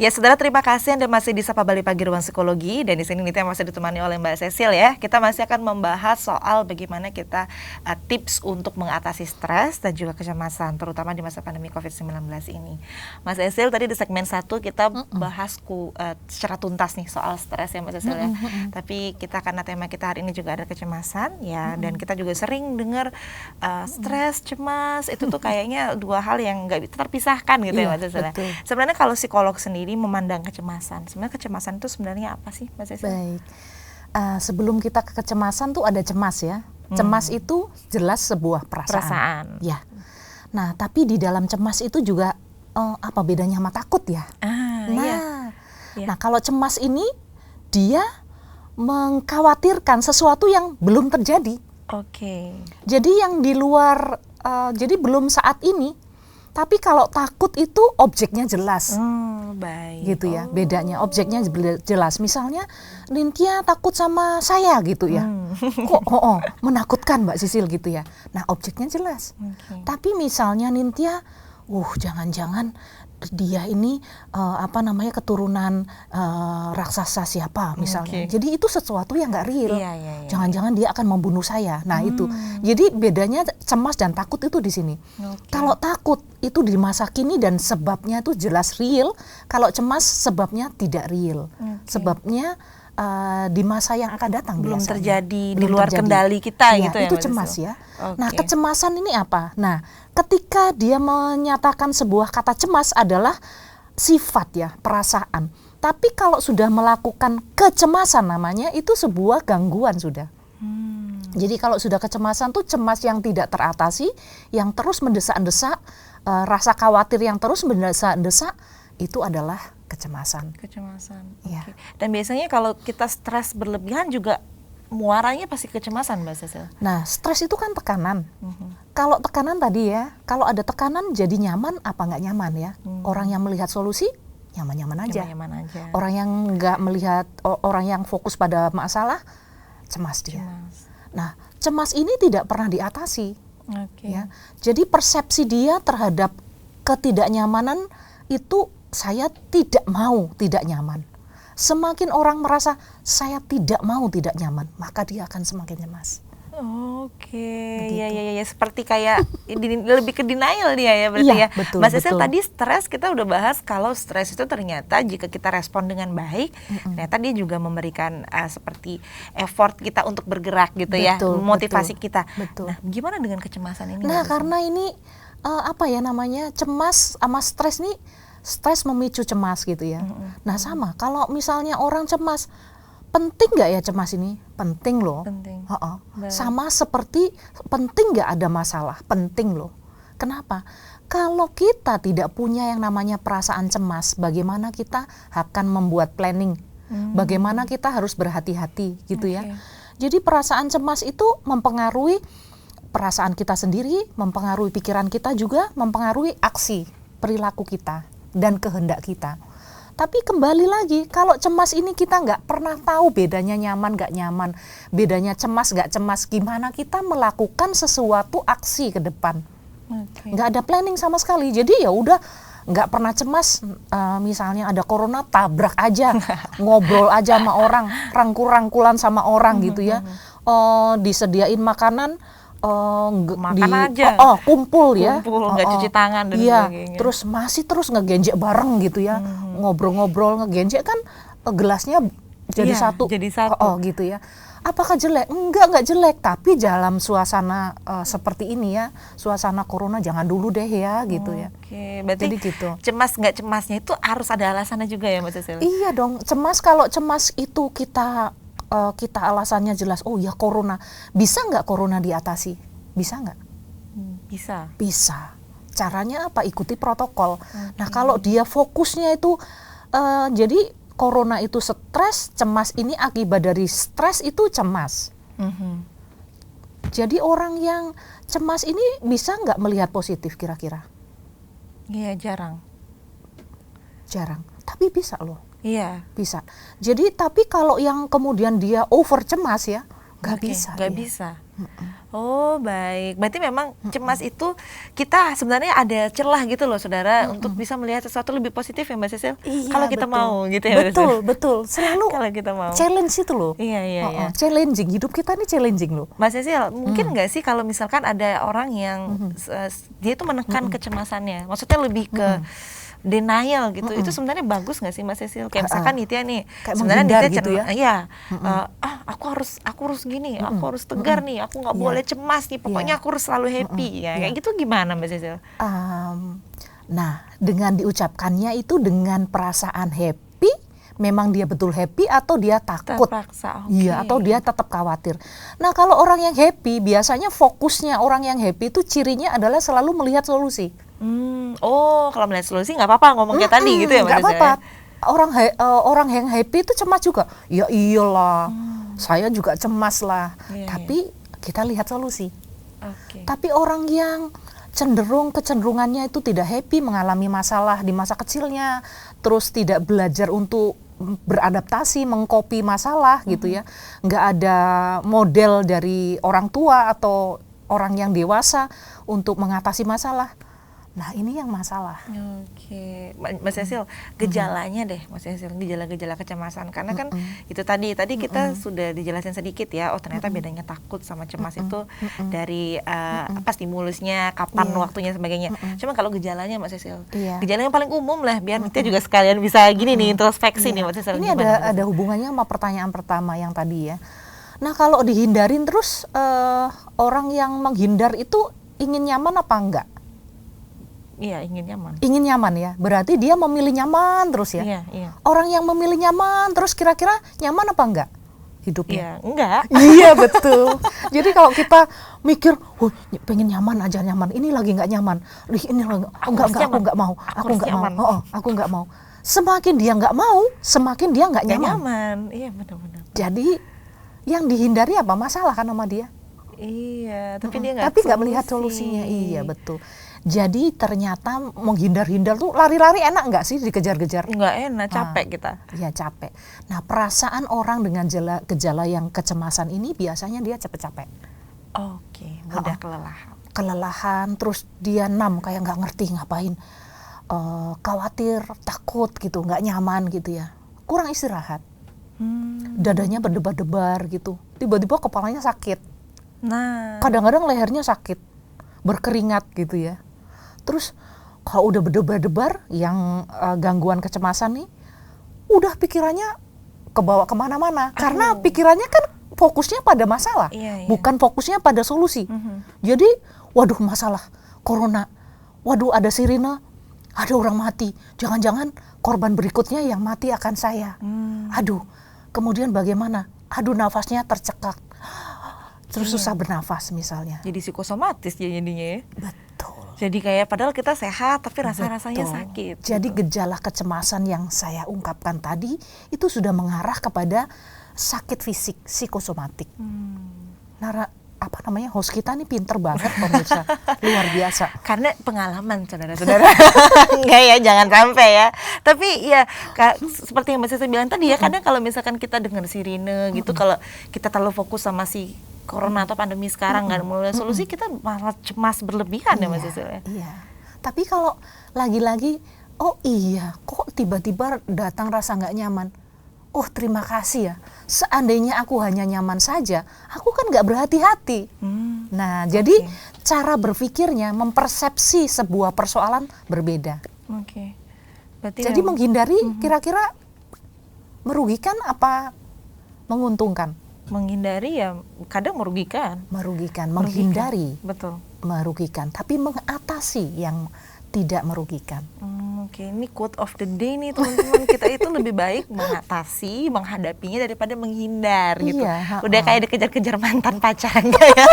Ya, saudara, terima kasih Anda masih di Sapa Bali Pagi Ruang Psikologi, dan di sini Nitya masih ditemani oleh Mbak Cecil ya. Kita masih akan membahas soal bagaimana kita tips untuk mengatasi stres dan juga kecemasan, terutama di masa pandemi COVID-19 ini. Mas Cecil, tadi di segmen 1 kita bahas secara tuntas nih soal stres ya Mbak Cecil ya. Tapi kita, karena tema kita hari ini juga ada kecemasan ya, dan kita juga sering dengar stres, cemas, itu tuh kayaknya dua hal yang nggak terpisahkan gitu ya Mbak Cecil. Sebenarnya kalau psikolog sendiri memandang kecemasan, sebenarnya kecemasan itu sebenarnya apa sih Mbak Cecil? Baik, sebelum kita ke kecemasan tuh ada cemas ya. Cemas itu jelas sebuah perasaan. Ya. Nah, tapi di dalam cemas itu juga apa bedanya sama takut ya? Nah, kalau cemas ini dia mengkhawatirkan sesuatu yang belum terjadi. Jadi yang di luar, jadi belum saat ini. Tapi kalau takut itu objeknya jelas, gitu ya. Bedanya objeknya jelas. Misalnya Nintya takut sama saya gitu ya. Kok menakutkan Mbak Sisil gitu ya. Nah, objeknya jelas. Tapi misalnya Nintya, jangan-jangan dia ini keturunan raksasa siapa misalnya. Jadi itu sesuatu yang nggak real. Jangan-jangan dia akan membunuh saya. Nah itu. Jadi bedanya cemas dan takut itu di sini. Kalau takut itu di masa kini dan sebabnya itu jelas real. Kalau cemas sebabnya tidak real. Sebabnya di masa yang akan datang belum biasanya. Terjadi di luar kendali kita gitu ya. Itu cemas ya. Nah, kecemasan ini apa? Nah, ketika dia menyatakan sebuah kata cemas adalah sifat ya, perasaan. Tapi kalau sudah melakukan kecemasan namanya itu sebuah gangguan sudah. Jadi kalau sudah kecemasan tuh cemas yang tidak teratasi, yang terus mendesak-desak, rasa khawatir yang terus mendesak-desak, itu adalah kecemasan. Ya. Dan biasanya kalau kita stres berlebihan juga muaranya pasti kecemasan Mbak Cecil. Nah, stres itu kan tekanan. Kalau tekanan tadi ya, kalau ada tekanan jadi nyaman apa nggak nyaman ya. Orang yang melihat solusi nyaman-nyaman aja. Orang yang nggak melihat, orang yang fokus pada masalah, cemas dia. Nah, cemas ini tidak pernah diatasi. Ya. Jadi persepsi dia terhadap ketidaknyamanan itu, saya tidak mau tidak nyaman. Semakin orang merasa saya tidak mau tidak nyaman, maka dia akan semakin cemas. Ya, seperti kayak lebih ke denial dia ya berarti ya. Mas Cecil, tadi stres kita udah bahas kalau stres itu ternyata jika kita respon dengan baik, ternyata dia juga memberikan seperti effort kita untuk bergerak gitu ya, motivasi kita. Nah, gimana dengan kecemasan ini? Nah, karena ini cemas sama stres nih. Stres memicu cemas gitu ya. Nah sama, kalau misalnya orang cemas, penting nggak ya cemas ini? Penting loh. Sama seperti penting nggak ada masalah, penting loh. Kenapa? Kalau kita tidak punya yang namanya perasaan cemas, bagaimana kita akan membuat planning? Bagaimana kita harus berhati-hati gitu ya. Jadi perasaan cemas itu mempengaruhi perasaan kita sendiri, mempengaruhi pikiran kita juga, mempengaruhi aksi, perilaku kita dan kehendak kita. Tapi kembali lagi, kalau cemas ini kita nggak pernah tahu bedanya nyaman nggak nyaman, bedanya cemas nggak cemas, gimana kita melakukan sesuatu aksi ke depan. Nggak ada planning sama sekali. Jadi ya udah nggak pernah cemas, misalnya ada corona tabrak aja, ngobrol aja sama orang, rangkul-rangkulan sama orang gitu ya, disediain makanan, makan aja, kumpul ya, nggak cuci tangan dan sebagainya. Terus terus ngegenjek bareng gitu ya, ngobrol-ngobrol ngegenjek kan, gelasnya jadi satu, gitu ya. Apakah jelek? Enggak jelek, tapi dalam suasana seperti ini ya, suasana corona jangan dulu deh ya gitu ya. Berarti jadi gitu. Cemas nggak cemasnya itu harus ada alasannya juga ya Mbak Cecil? Iya dong, kalau cemas itu kita alasannya jelas, ya corona. Bisa nggak corona diatasi? Bisa nggak? Bisa. Caranya apa? Ikuti protokol. Nah kalau dia fokusnya itu, jadi corona itu stres, cemas ini akibat dari stres itu cemas. Jadi orang yang cemas ini bisa nggak melihat positif kira-kira? Iya, jarang. Tapi bisa loh. Iya. Bisa. Jadi tapi kalau yang kemudian dia over cemas ya, Nggak bisa. Nggak bisa. Oh baik, berarti memang cemas itu kita sebenarnya ada celah gitu loh saudara untuk bisa melihat sesuatu lebih positif ya Mbak Sisil. Iya, kalau kita betul. mau gitu ya. Betul. Selalu kalau kita mau. challenge itu loh. Iya. Challenging, hidup kita ini challenging loh. Mbak Sisil, mungkin nggak sih kalau misalkan ada orang yang dia itu menekan kecemasannya, maksudnya lebih ke denial gitu, itu sebenarnya bagus nggak sih Mbak Sisil? Kayak misalkan Nitya nih, sebenarnya Nitya gitu ya? Iya, aku harus gini, aku harus tegar nih, aku nggak boleh cemas nih, pokoknya aku harus selalu happy ya, kayak gitu gimana Mbak Sisil? Nah, dengan diucapkannya itu dengan perasaan happy, memang dia betul happy atau dia takut? Terpaksa, Iya, atau dia tetap khawatir. Nah, kalau orang yang happy, biasanya fokusnya orang yang happy itu cirinya adalah selalu melihat solusi. Oh, kalau melihat solusi nggak apa-apa ngomong kayak tadi gitu ya Mbak Sisil? Nggak apa-apa. Orang yang happy itu cemas juga. Ya iyalah, saya juga cemas lah. Tapi kita lihat solusi. Tapi orang yang kecenderungannya itu tidak happy, mengalami masalah di masa kecilnya, terus tidak belajar untuk beradaptasi, mengcopy masalah gitu ya. Nggak ada model dari orang tua atau orang yang dewasa untuk mengatasi masalah. Nah, ini yang masalah. Oke, Mas Sisil, gejalanya deh, Mas Sisil, gejala-gejala kecemasan. Karena kan itu tadi kita sudah dijelasin sedikit ya. Oh, ternyata bedanya takut sama cemas itu dari stimulusnya, kapan waktunya sebagainya. Cuma kalau gejalanya Mas Sisil, gejala yang paling umum lah, biar kita juga sekalian bisa gini nih introspeksi nih Mas Sisil. Ini ada hubungannya sama pertanyaan pertama yang tadi ya. Nah, kalau dihindarin terus, orang yang menghindar itu ingin nyaman apa enggak? Iya, ingin nyaman. Ingin nyaman ya, berarti dia memilih nyaman terus ya. Iya. Orang yang memilih nyaman terus kira-kira nyaman apa enggak hidupnya? Iya, enggak. Iya betul. Jadi kalau kita mikir, pengen nyaman aja nyaman, ini lagi nggak nyaman, ini lagi aku nggak mau, aku nggak mau. Semakin dia nggak mau, semakin dia nggak nyaman. Iya benar-benar. Jadi yang dihindari apa? Masalah kan sama dia. Iya, tapi dia nggak. Tapi nggak melihat solusinya. Iya betul. Jadi ternyata menghindar-hindar tuh lari-lari enak nggak sih dikejar-kejar? Nggak enak, capek kita. Iya capek. Nah, perasaan orang dengan gejala yang kecemasan ini biasanya dia capek-capek. Oke, mudah kelelahan, terus dia numb, kayak nggak ngerti ngapain, khawatir, takut gitu, nggak nyaman gitu ya, kurang istirahat, dadanya berdebar-debar gitu, tiba-tiba kepalanya sakit, kadang-kadang lehernya sakit, berkeringat gitu ya. Terus kalau udah berdebar-debar yang gangguan kecemasan nih, udah pikirannya kebawa kemana-mana. Karena pikirannya kan fokusnya pada masalah, bukan fokusnya pada solusi. Jadi, waduh masalah, corona, waduh ada sirine, ada orang mati, jangan-jangan korban berikutnya yang mati akan saya. Aduh, kemudian bagaimana? Aduh nafasnya tercekat, terus susah bernafas misalnya. Jadi psikosomatis jadinya ya? Betul. Jadi kayak padahal kita sehat tapi rasanya sakit. Jadi gejala kecemasan yang saya ungkapkan tadi itu sudah mengarah kepada sakit fisik, psikosomatik. Host kita nih pinter banget pemirsa, luar biasa. Karena pengalaman saudara-saudara. Enggak ya, jangan sampai ya. Tapi ya seperti yang Mbak Sisil bilang tadi ya, kadang kalau misalkan kita dengar sirine gitu, kalau kita terlalu fokus sama si corona atau pandemi sekarang nggak mulai solusi, kita malah cemas berlebihan ya Mbak Sisil ya. Iya. Tapi kalau lagi-lagi, oh iya, kok tiba-tiba datang rasa nggak nyaman. Oh terima kasih ya, seandainya aku hanya nyaman saja, aku kan nggak berhati-hati. Nah jadi cara berpikirnya, mempersepsi sebuah persoalan berbeda. Jadi menghindari kira-kira merugikan apa menguntungkan? Menghindari ya kadang merugikan. Menghindari. Betul. Merugikan, tapi mengatasi yang tidak merugikan. Ini quote of the day nih teman-teman. Kita itu lebih baik mengatasi, menghadapinya daripada menghindar gitu. Udah kayak dikejar-kejar mantan pacar ya.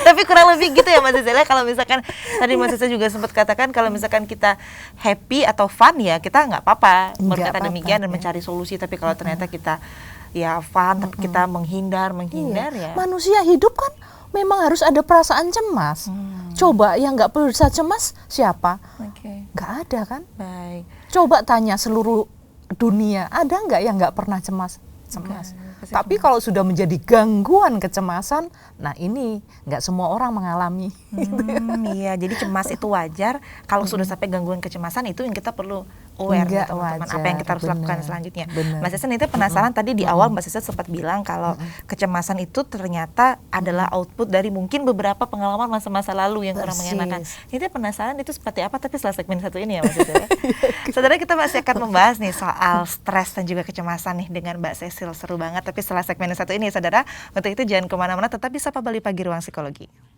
Tapi kurang lebih gitu ya Mas Sisil. Kalau misalkan tadi Mas Sisil juga sempat katakan kalau misalkan kita happy atau fun ya kita nggak apa-apa berkata demikian dan mencari solusi. Tapi kalau ternyata kita ya fun tapi kita menghindar ya. Manusia hidup kan memang harus ada perasaan cemas. Coba yang nggak perlu cemas siapa? Nggak ada kan? Baik. Coba tanya seluruh dunia, ada nggak yang nggak pernah cemas? Tapi kalau sudah menjadi gangguan kecemasan, nah ini nggak semua orang mengalami. Iya, jadi cemas itu wajar. Kalau sudah sampai gangguan kecemasan itu yang kita perlu aware nih teman-teman, apa yang kita harus lakukan selanjutnya. Mbak Sesen itu penasaran tadi di awal Mbak Sesen sempat bilang kalau kecemasan itu ternyata adalah output dari mungkin beberapa pengalaman masa-masa lalu yang kurang mengenakan. Ini penasaran itu seperti apa, tapi setelah segmen satu ini ya Mbak Sesen. Saudara, kita masih akan membahas nih soal stres dan juga kecemasan nih dengan Mbak Cecil, seru banget. Tapi setelah segmen satu ini saudara, untuk itu jangan kemana-mana, tetap di Sapa Bali Pagi Ruang Psikologi.